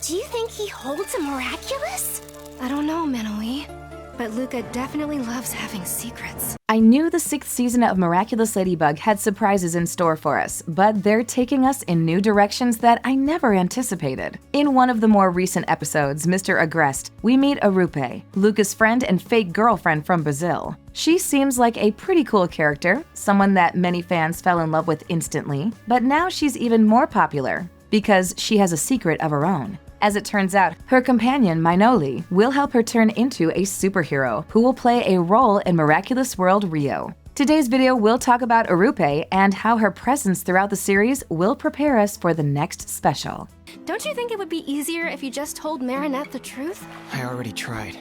Do you think he holds a Miraculous? I don't know, Maino'li, but Luka definitely loves having secrets. I knew the 6th season of Miraculous Ladybug had surprises in store for us, but they're taking us in new directions that I never anticipated. In one of the more recent episodes, Mr. Agreste, we meet Irupé, Luka's friend and fake girlfriend from Brazil. She seems like a pretty cool character, someone that many fans fell in love with instantly, but now she's even more popular because she has a secret of her own. As it turns out, her companion, Maino'li, will help her turn into a superhero who will play a role in Miraculous World Rio. Today's video will talk about Irupé and how her presence throughout the series will prepare us for the next special. Don't you think it would be easier if you just told Marinette the truth? I already tried.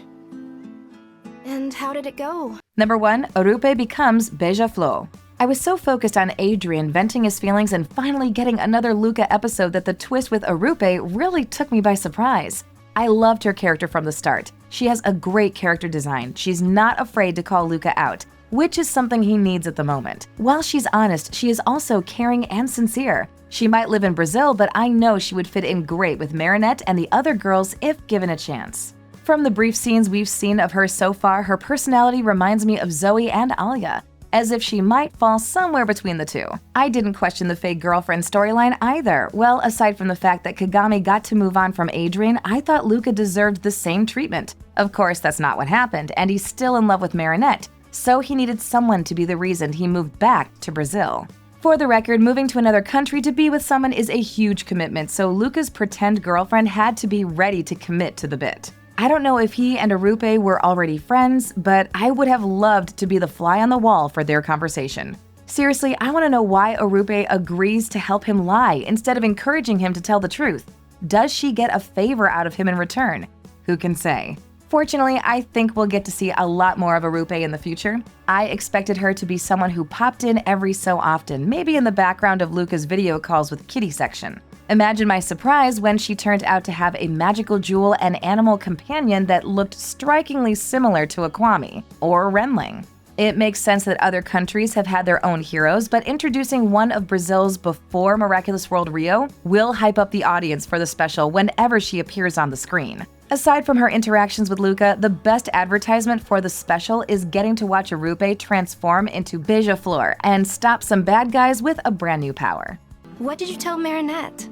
And how did it go? Number 1, Irupé becomes Beija-Flor. I was so focused on Adrien venting his feelings and finally getting another Luka episode that the twist with Irupé really took me by surprise. I loved her character from the start. She has a great character design. She's not afraid to call Luka out, which is something he needs at the moment. While she's honest, she is also caring and sincere. She might live in Brazil, but I know she would fit in great with Marinette and the other girls if given a chance. From the brief scenes we've seen of her so far, her personality reminds me of Zoe and Alia, as if she might fall somewhere between the two. I didn't question the fake girlfriend storyline either. Well, aside from the fact that Kagami got to move on from Adrien, I thought Luka deserved the same treatment. Of course, that's not what happened, and he's still in love with Marinette, so he needed someone to be the reason he moved back to Brazil. For the record, moving to another country to be with someone is a huge commitment, so Luka's pretend girlfriend had to be ready to commit to the bit. I don't know if he and Irupé were already friends, but I would have loved to be the fly on the wall for their conversation. Seriously, I want to know why Irupé agrees to help him lie instead of encouraging him to tell the truth. Does she get a favor out of him in return? Who can say? Fortunately, I think we'll get to see a lot more of Irupé in the future. I expected her to be someone who popped in every so often, maybe in the background of Luka's video calls with Kitty section. Imagine my surprise when she turned out to have a magical jewel and animal companion that looked strikingly similar to a Kwami or Renling. It makes sense that other countries have had their own heroes, but introducing one of Brazil's before Miraculous World Rio will hype up the audience for the special whenever she appears on the screen. Aside from her interactions with Luka, the best advertisement for the special is getting to watch Irupé transform into Beija-Flor and stop some bad guys with a brand new power. What did you tell Marinette?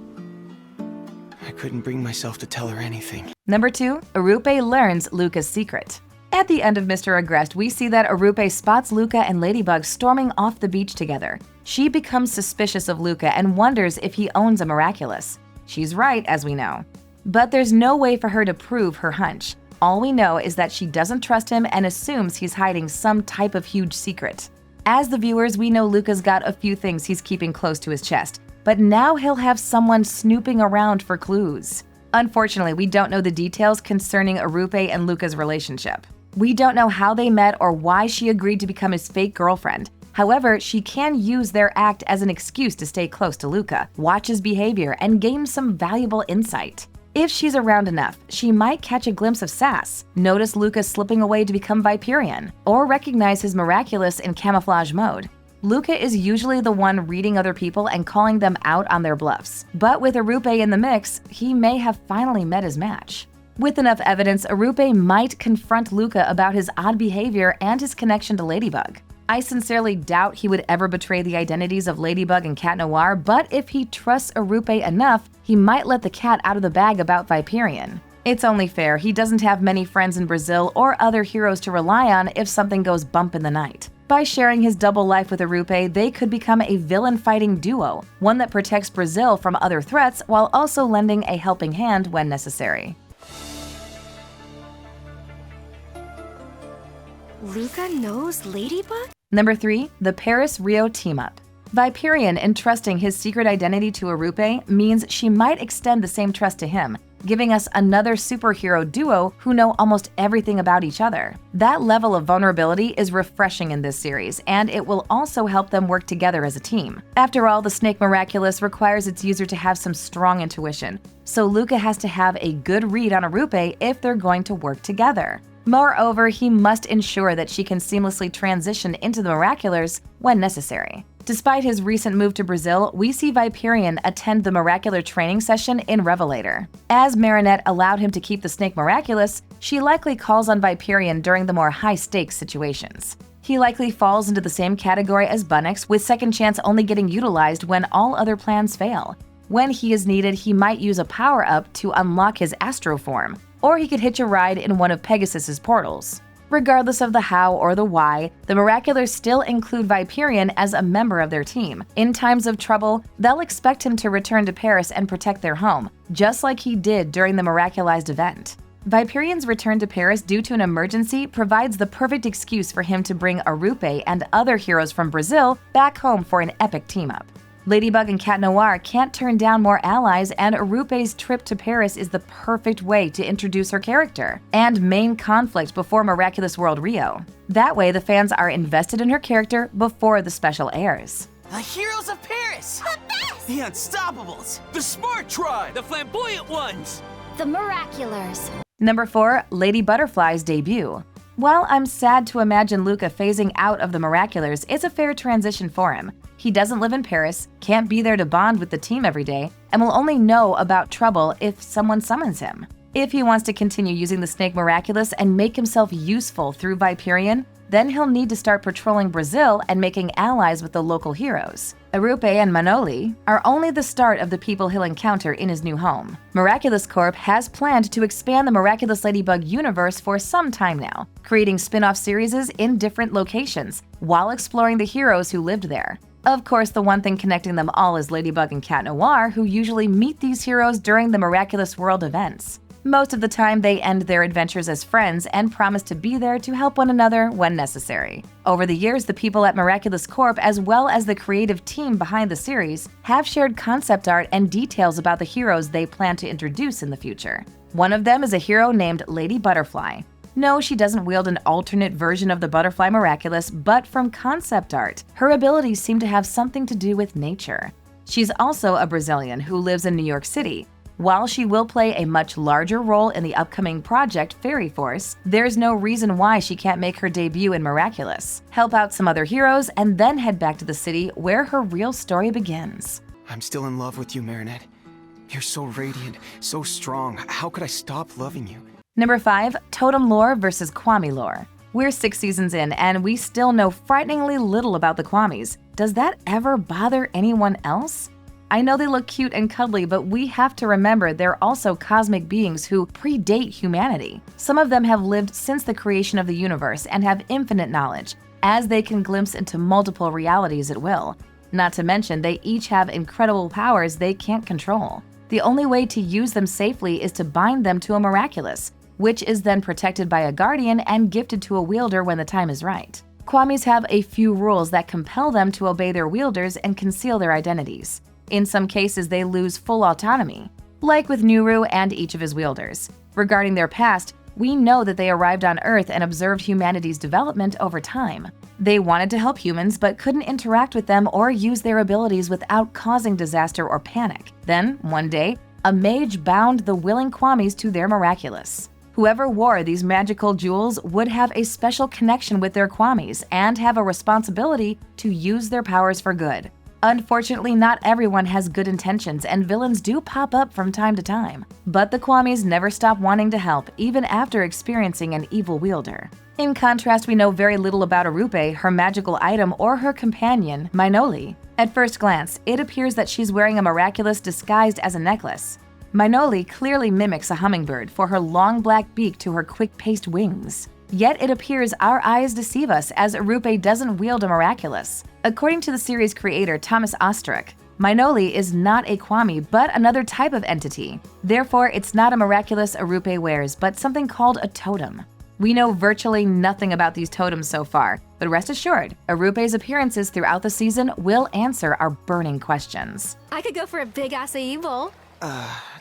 I couldn't bring myself to tell her anything. Number 2, Irupé learns Luka's secret. At the end of Mr. Agreste, we see that Irupé spots Luka and Ladybug storming off the beach together. She becomes suspicious of Luka and wonders if he owns a Miraculous. She's right, as we know. But there's no way for her to prove her hunch. All we know is that she doesn't trust him and assumes he's hiding some type of huge secret. As the viewers, we know Luka's got a few things he's keeping close to his chest, but now he'll have someone snooping around for clues. Unfortunately, we don't know the details concerning Irupé and Luka's relationship. We don't know how they met or why she agreed to become his fake girlfriend. However, she can use their act as an excuse to stay close to Luka, watch his behavior, and gain some valuable insight. If she's around enough, she might catch a glimpse of sass, notice Luka slipping away to become Viperian, or recognize his Miraculous in camouflage mode. Luka is usually the one reading other people and calling them out on their bluffs. But with Irupé in the mix, he may have finally met his match. With enough evidence, Irupé might confront Luka about his odd behavior and his connection to Ladybug. I sincerely doubt he would ever betray the identities of Ladybug and Cat Noir, but if he trusts Irupé enough, he might let the cat out of the bag about Viperian. It's only fair, he doesn't have many friends in Brazil or other heroes to rely on if something goes bump in the night. By sharing his double life with Irupé, they could become a villain-fighting duo, one that protects Brazil from other threats while also lending a helping hand when necessary. Luka knows Ladybug? Number 3, the Paris-Rio team-up. Viperian entrusting his secret identity to Irupé means she might extend the same trust to him, giving us another superhero duo who know almost everything about each other. That level of vulnerability is refreshing in this series, and it will also help them work together as a team. After all, the Snake Miraculous requires its user to have some strong intuition, so Luka has to have a good read on Irupé if they're going to work together. Moreover, he must ensure that she can seamlessly transition into the Miraculous when necessary. Despite his recent move to Brazil, we see Viperion attend the Miraculous training session in Revelator. As Marinette allowed him to keep the snake Miraculous, she likely calls on Viperion during the more high-stakes situations. He likely falls into the same category as Bunnix, with second chance only getting utilized when all other plans fail. When he is needed, he might use a power-up to unlock his astro form, or he could hitch a ride in one of Pegasus's portals. Regardless of the how or the why, the Miraculous still include Viperion as a member of their team. In times of trouble, they'll expect him to return to Paris and protect their home, just like he did during the Miraculized event. Viperion's return to Paris due to an emergency provides the perfect excuse for him to bring Irupé and other heroes from Brazil back home for an epic team-up. Ladybug and Cat Noir can't turn down more allies, and Irupé's trip to Paris is the perfect way to introduce her character and main conflict before Miraculous World Rio. That way, the fans are invested in her character before the special airs. The heroes of Paris! The best! The Unstoppables! The Smart Tribe! The Flamboyant Ones! The Miraculous. Number 4. Lady Butterfly's debut. While I'm sad to imagine Luka phasing out of the Miraculous, it's a fair transition for him. He doesn't live in Paris, can't be there to bond with the team every day, and will only know about trouble if someone summons him. If he wants to continue using the Snake Miraculous and make himself useful through Viperion, then he'll need to start patrolling Brazil and making allies with the local heroes. Irupé and Maino'li are only the start of the people he'll encounter in his new home. Miraculous Corp has planned to expand the Miraculous Ladybug universe for some time now, creating spin-off series in different locations, while exploring the heroes who lived there. Of course, the one thing connecting them all is Ladybug and Cat Noir, who usually meet these heroes during the Miraculous World events. Most of the time, they end their adventures as friends and promise to be there to help one another when necessary. Over the years, the people at Miraculous Corp, as well as the creative team behind the series, have shared concept art and details about the heroes they plan to introduce in the future. One of them is a hero named Lady Butterfly. No, she doesn't wield an alternate version of the Butterfly Miraculous, but from concept art, her abilities seem to have something to do with nature. She's also a Brazilian who lives in New York City. While she will play a much larger role in the upcoming project Fairy Force, there's no reason why she can't make her debut in Miraculous, help out some other heroes, and then head back to the city where her real story begins. I'm still in love with you, Marinette. You're so radiant, so strong. How could I stop loving you? Number 5. Totem Lore vs. Kwami Lore. We're 6 seasons in, and we still know frighteningly little about the Kwamis. Does that ever bother anyone else? I know they look cute and cuddly, but we have to remember they're also cosmic beings who predate humanity. Some of them have lived since the creation of the universe and have infinite knowledge, as they can glimpse into multiple realities at will. Not to mention, they each have incredible powers they can't control. The only way to use them safely is to bind them to a Miraculous, which is then protected by a guardian and gifted to a wielder when the time is right. Kwamis have a few rules that compel them to obey their wielders and conceal their identities. In some cases, they lose full autonomy, like with Nuru and each of his wielders. Regarding their past, we know that they arrived on Earth and observed humanity's development over time. They wanted to help humans but couldn't interact with them or use their abilities without causing disaster or panic. Then, one day, a mage bound the willing Kwamis to their Miraculous. Whoever wore these magical jewels would have a special connection with their Kwamis and have a responsibility to use their powers for good. Unfortunately, not everyone has good intentions, and villains do pop up from time to time. But the Kwamis never stop wanting to help, even after experiencing an evil wielder. In contrast, we know very little about Irupé, her magical item, or her companion, Maino'li. At first glance, it appears that she's wearing a Miraculous disguised as a necklace. Maino'li clearly mimics a hummingbird for her long black beak to her quick-paced wings. Yet it appears our eyes deceive us, as Irupé doesn't wield a Miraculous. According to the series creator Thomas Ostrich, Maino'li is not a Kwami, but another type of entity. Therefore, it's not a Miraculous Irupé wears, but something called a totem. We know virtually nothing about these totems so far, but rest assured, Irupé's appearances throughout the season will answer our burning questions. I could go for a big acai bowl.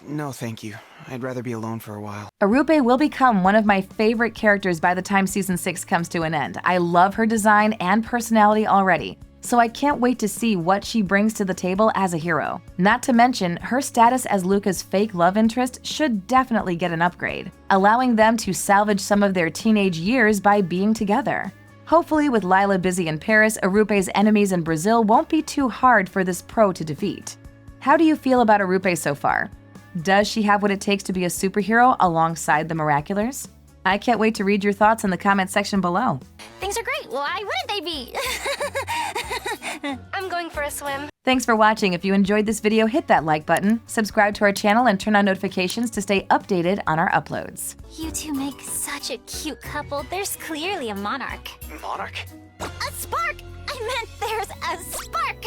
No thank you. I'd rather be alone for a while. Irupé will become one of my favorite characters by the time Season 6 comes to an end. I love her design and personality already, so I can't wait to see what she brings to the table as a hero. Not to mention, her status as Luka's fake love interest should definitely get an upgrade, allowing them to salvage some of their teenage years by being together. Hopefully, with Lila busy in Paris, Irupé's enemies in Brazil won't be too hard for this pro to defeat. How do you feel about Irupé so far? Does she have what it takes to be a superhero alongside the Miraculars? I can't wait to read your thoughts in the comment section below. Things are great. Why wouldn't they be? I'm going for a swim. Thanks for watching. If you enjoyed this video, hit that like button, subscribe to our channel, and turn on notifications to stay updated on our uploads. You two make such a cute couple. There's clearly a monarch. Monarch? A spark! I meant there's a spark!